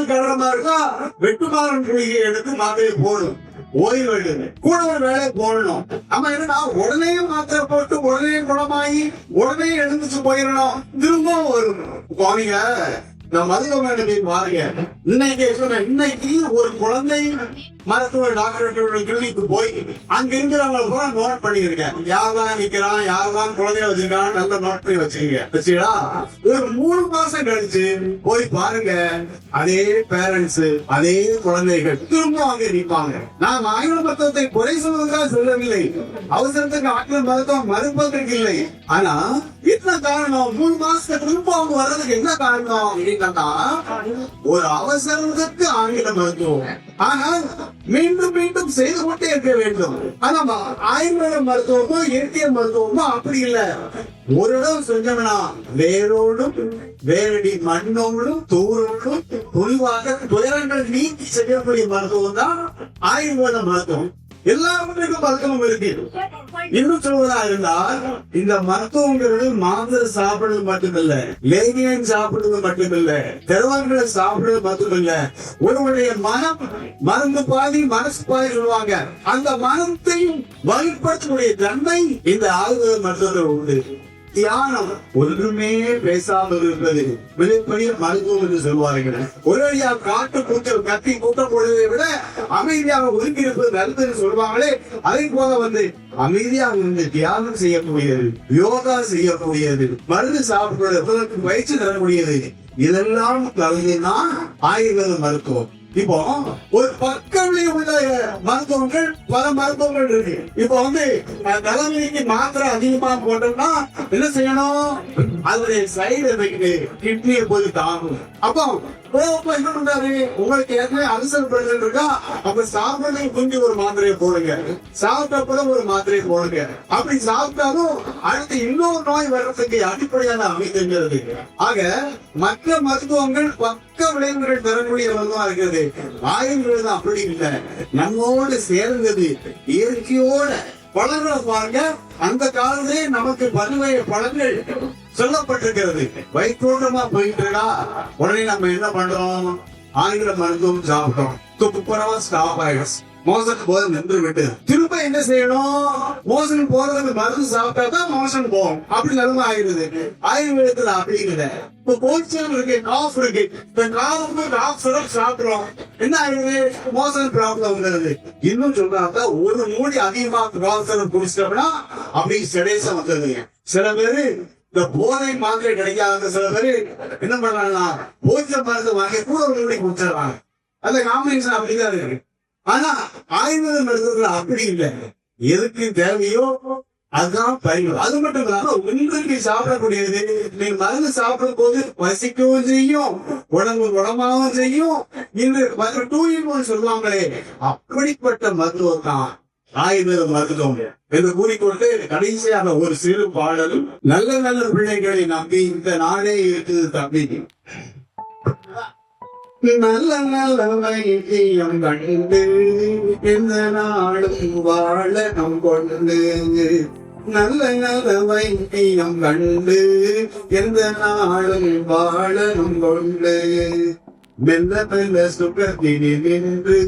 காய்ச்சல் காரணமா இருக்கா, வெட்டுமாறன் குளிகை எடுத்து மாத்திரை போடும். ஓய்வு எடுங்க, கூட ஒரு வேலை போடணும். நம்ம என்னன்னா உடனே மாத்திரை போட்டு உடனே குணமாயி உடனே எழுந்துச்சு போயிடணும், திரும்பவும் வரும். போனீங்க நான் மருத்துவமனை பாருங்க, இன்னைக்கு ஒரு குழந்தை மருத்துவ டாக்டர் கிளினிக்கு போய் அங்க இருக்கிறவங்க கூட நோட் பண்ணிருக்கேன். யாரெல்லாம் நிக்கிறான், யாரெல்லாம் குழந்தைய வச்சிருக்கான், நல்ல நோட் பண்ணி வச்சுக்கீங்க. ஒரு 3 மாசம் கழிச்சு போய் பாருங்க, அதே பேரண்ட்ஸ் அதே குழந்தைகள் திரும்ப அங்க நிற்பாங்க. நான் ஆங்கில மருத்துவத்தை குறை சொல்வதற்காக சொல்லவில்லை, அவசரத்துக்கு ஆங்கில மருத்துவம் மறுப்பதற்கு இல்லை. ஆனா என்ன காரணம், 3 மாசத்துக்கு திரும்ப அவங்க வர்றதுக்கு என்ன காரணம் அப்படின்னா, ஒரு அவசரத்துக்கு ஆங்கில மருத்துவம், ஆனால் மீண்டும் மீண்டும் செய்து கொண்டே இருக்க வேண்டும். ஆனா ஆயுர்வேத மருத்துவமோ இயற்கை மருத்துவமோ அப்படி இல்ல. ஒரு இடம் செஞ்சோம்னா வேரோடும் வேரடி மண்ணோடும் தூரோடும் துணிவாக துயரங்கள் நீக்கி செய்யக்கூடிய மருத்துவம் தான் ஆயுர்வேத மருத்துவம். எல்லாருக்கும் மருத்துவம் இருக்கு. இன்னும் சொல்வதா இருந்தால், இந்த மருத்துவங்கிறது மாத்திரை சாப்பிடுறது மட்டுமில்ல, லேகியம் சாப்பிடுறது மட்டுமில்ல, திரவங்களை சாப்பிடுறது மட்டுமில்ல, ஒருவருடைய மனம் மருந்து பாதி மனசு பாதி சொல்லுவாங்க. அந்த மனத்தையும் வலுப்படுத்தக்கூடிய தன்மை இந்த ஆயுர்வேத மருத்துவத்தில் உண்டு. தியானம், ஒன்றுமே பேசாமல் இருப்பது மிகப்பெரிய மருத்துவம் என்று சொல்வார்கள். ஒரேடியா காட்டு கூச்சல் கத்தி கூட்டம் போடுவதை விட அமைதியாக ஒதுங்கி இருப்பது நல்லதுன்னு சொல்லுவாங்களே, அதை போல அமைதியாக தியானம் செய்யக்கூடியது, யோகா செய்யக்கூடியது, மருந்து சாப்பிடுவது, பயிற்சி தரக்கூடியது, இதெல்லாம் கலந்துதான் ஆயுர்வேத மருத்துவம். இப்போ ஒரு பக்கங்களில் உள்ள மருத்துவங்கள் பல மருத்துவங்கள் இருக்கு. இப்போ தலைமைக்கு மாத்திரை அதிகமா போட்டோம்னா என்ன செய்யணும், அதனுடைய சைடு எஃபெக்ட் கிட்னியை போய் தாங்கும். அப்போ என்ன பண்றாரு, உங்களுக்கு ஏற்கனவே அல்சர் பிரச்சனை இருக்கா, அப்ப சாப்பிட கொஞ்சம் ஒரு மாத்திரையை போடுங்க, சாப்பிட்டப்பட ஒரு மாத்திரையை போடுங்க. அப்படி சாப்பிட்டாலும் அடுத்து இன்னொரு நோய் வர்றதுக்கு அடிப்படையான அமைக்கிறது. ஆக மற்ற மருத்துவங்கள் பக்க விளைவுகள் தரக்கூடிய மருத்துவம் இருக்கிறது. ஆயுர்வேதம் அப்படி இல்லை, நம்மோடு சேர்ந்தது, இயற்கையோட பலர்களை பாருங்க. அந்த காலத்திலே நமக்கு பல்வேறு பழங்கள் சொல்லப்பட்டிருக்கிறது. வயிற்றோட்டமா போயிட்டுடா, உடனே நம்ம என்ன பண்றோம், ஆங்கில மருத்துவம் சாப்பிட்டோம், துப்புரவா ஸ்டாப் ஆயிடும், மோசன் போது நின்று விட்டு திரும்ப என்ன செய்யணும், மோசன் போறதுக்கு மருந்து சாப்பிட்டா தான் மோசன் போகும், அப்படி நிலைமை ஆகிடுது. ஆயுர்வேதத்துல அப்படி இல்லை. இப்போ போச்சல் இருக்கு, காஃப் இருக்கு, இந்த காஃப் சிரப் சாப்பிடுறோம், என்ன ஆகுது, மோசன் ப்ராப்ளம் வந்துடுது. இன்னும் சொல்றாங்க, ஒரு மூடி அதிகமா காஃப் சிரப் குடிச்சிட்டோம்னா அப்படி செடேசம் வந்துடுதுங்க. சில பேரு இந்த போதை மாத்திரை கிடைக்காத சில பேரு என்ன பண்றாங்கன்னா போச்ச மருந்து வாங்கி கூட ஒரு மூடி குடிச்சிடறாங்க. அந்த காம்பினேஷன் அப்படிதான் இருக்கு. ஆனா ஆயுர்வேத மருத்துவர்கள் அப்படி இல்லை, எதுக்கு தேவையோ அதுதான் பயன். அது மட்டும் இல்லாம ஒன்றுக்கு சாப்பிடக்கூடியது, நீங்க மருந்து சாப்பிடும் போது பசிக்கவும் செய்யும், உடம்பு குணமாகவும் செய்யும். இன்று 2 in 1 சொல்லுவாங்களே, அப்படிப்பட்ட மருத்துவம் தான் ஆயுர்வேத மருத்துவம் என்று கூறிக்கொண்டு கடைசியாக ஒரு சிறு பாடலும், நல்ல நல்ல பிள்ளைகளை நம்பி இந்த நாடே இருக்குது தம்பி, நல்ல நல்ல வைத்தியம் கண்டு இந்த நாடும் வாழ நம் கொண்டு, நல்ல நல்ல வைத்தியம் கண்டு எந்த நாடும் வாழ நம் கொண்டு, மெல்ல மெல்ல சுகத்தினில் நின்று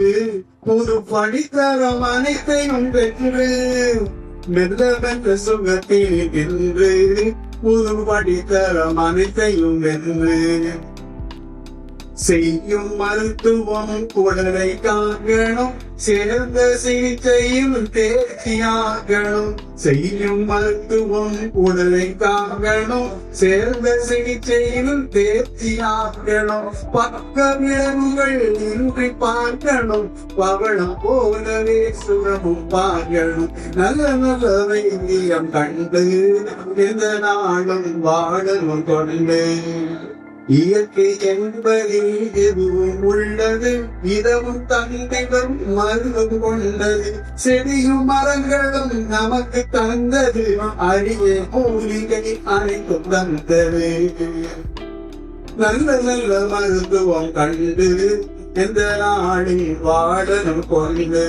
புது படித்தரம் அனைத்தையும் பெற்று, மெல்ல மெல்ல சுகத்தினில் நின்று புது படித்தரம் அனைத்தையும் வென்று, செய்யும் மருத்துவம் உடலை காக்கணும், சேர்ந்த சிகிச்சையில் தேர்ச்சியாகணும், செய்யும் மருத்துவம் உடலை காக்கணும், சேர்ந்த சிகிச்சையில் தேர்ச்சியாகணும், பக்க விளைவுகள் இன்றி பார்க்கணும், பவளம் போலவே சுகமும் பார்க்கணும், நல்ல நல்ல வைத்தியம் கண்டு இந்த நாளும் வாழணும் கொண்டு, இயற்கை என்பதில் எதுவும் உள்ளது, இதவும் தந்தைகளும் மருந்தும் கொண்டது, செடியும் மரங்களும் நமக்கு தந்தது, அரிய மூலிகை அனைத்தும் தந்தது, நல்ல நல்ல மருத்துவம் கண்டு எந்த நாளில் வாழணும் கொண்டு,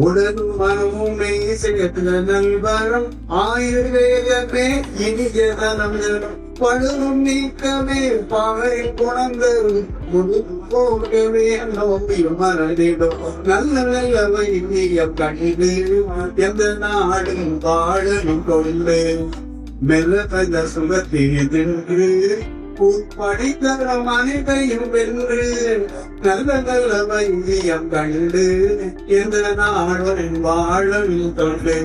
உடலும் மனமுமே சேர்த்த நல்வரம் ஆயுர்வேதமே இனிய தனம், பழுதும் நீக்கமே பாறை குணந்து போகவே நோம்பியும் மறந்திடும் நல்ல நல்ல வைத்தியம் கண்டு எந்த நாடும் வாழனும் கொண்டு மெல்ல தந்த சுகத்தில் நின்று படித்தரம் அனைத்தையும் வென்று நல்ல நல்ல வைத்தியம் கண்டு எந்த நாடும் வாழனும் தொண்டு.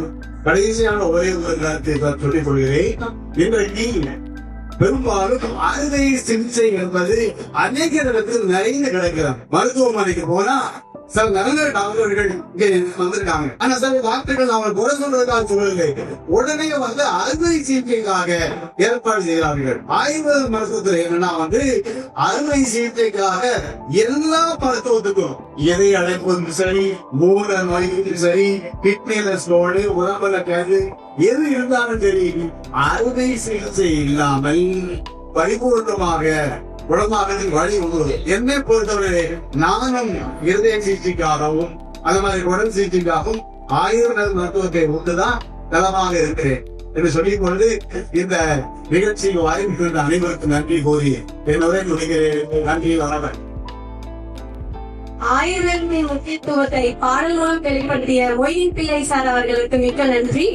கடைசியான ஒரே ஒரு கருத்தை சொல்லிக் கொள்கிறேன். இன்றைக்கு பெரும்பாலும் அறுவை சிகிச்சை என்பது அநேக இடத்தில் நிறைய கிடைக்கிறார். மருத்துவமனைக்கு போனா சில நல்ல டாக்டர்கள் இங்க வந்திருக்காங்க. ஆனா சில டாக்டர்கள் அவங்க குறை சொல்றதுக்காக சொல்லலை, உடனே அறுவை சிகிச்சைக்காக ஏற்பாடு செய்கிறார்கள். ஆய்வு மருத்துவத்தில் என்னன்னா அறுவை சிகிச்சைக்காக எல்லா மருத்துவத்துக்கும் எதை அழைப்பதும் சரி, மூல நோய்க்கு சரி, கிட்னில ஸ்டோனு, உடம்புல கரு எது இருந்தாலும் சரி, அறுவை சிகிச்சை இல்லாமல் பரிபூர்ணமாக குணமாகிறது வழி உள்ளது. என்னை பொறுத்தவரை நானும் இருதய சிகிச்சைக்காகவும் அது மாதிரி உடல் சிகிச்சைக்காகவும் ஆயுர்வேத மருத்துவத்தை உண்டுதான் நலமாக இருக்கிறேன் என்று சொல்லிக் கொண்டு இந்த நிகழ்ச்சியில் வாய்ப்பு அனைவருக்கும் நன்றி கூறி என்னுடைய முடிக்கிறேன். நன்றி, வணக்கம். ஆயுர்வேதத்தின் முக்கியத்துவத்தை பாடல் மூலம் வெளிப்படுத்திய ஒயின் பிள்ளை சார் அவர்களுக்கு மிக்க நன்றி.